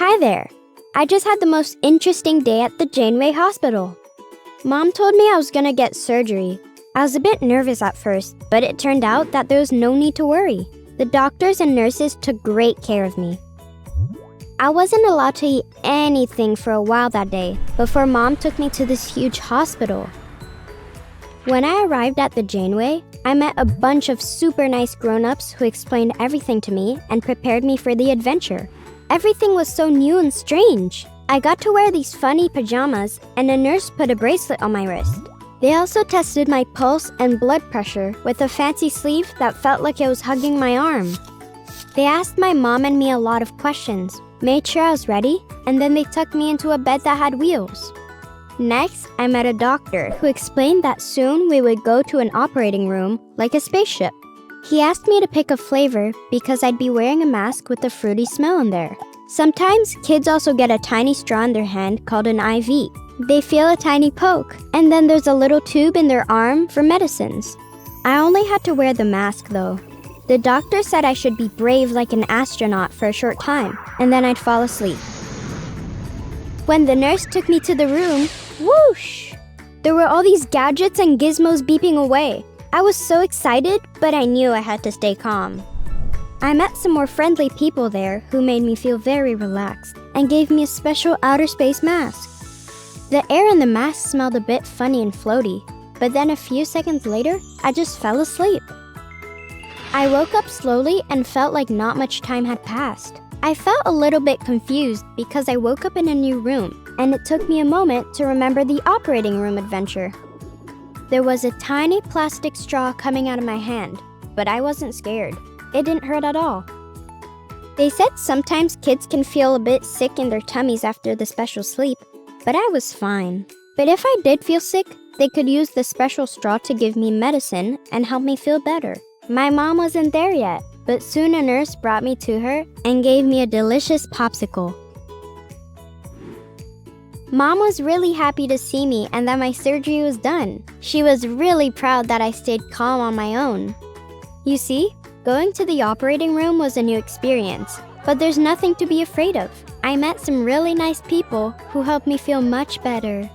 Hi there. I just had the most interesting day at the Janeway hospital. Mom told me I was gonna get surgery. I was a bit nervous at first, but it turned out that there was no need to worry. The doctors and nurses took great care of me. I wasn't allowed to eat anything for a while that day before Mom took me to this huge hospital. When I arrived at the Janeway, I met a bunch of super nice grown-ups who explained everything to me and prepared me for the adventure. Everything was so new and strange. I got to wear these funny pajamas, and a nurse put a bracelet on my wrist. They also tested my pulse and blood pressure with a fancy sleeve that felt like it was hugging my arm. They asked my mom and me a lot of questions, made sure I was ready, and then they tucked me into a bed that had wheels. Next, I met a doctor who explained that soon we would go to an operating room like a spaceship. He asked me to pick a flavor because I'd be wearing a mask with a fruity smell in there. Sometimes kids also get a tiny straw in their hand called an IV. They feel a tiny poke, and then there's a little tube in their arm for medicines. I only had to wear the mask though. The doctor said I should be brave like an astronaut for a short time, and then I'd fall asleep. When the nurse took me to the room, whoosh! There were all these gadgets and gizmos beeping away. I was so excited, but I knew I had to stay calm. I met some more friendly people there who made me feel very relaxed and gave me a special outer space mask. The air in the mask smelled a bit funny and floaty, but then a few seconds later, I just fell asleep. I woke up slowly and felt like not much time had passed. I felt a little bit confused because I woke up in a new room, and it took me a moment to remember the operating room adventure. There was a tiny plastic straw coming out of my hand, but I wasn't scared. It didn't hurt at all. They said sometimes kids can feel a bit sick in their tummies after the special sleep, but I was fine. But if I did feel sick, they could use the special straw to give me medicine and help me feel better. My mom wasn't there yet, but soon a nurse brought me to her and gave me a delicious popsicle. Mom was really happy to see me and that my surgery was done. She was really proud that I stayed calm on my own. You see, going to the operating room was a new experience, but there's nothing to be afraid of. I met some really nice people who helped me feel much better.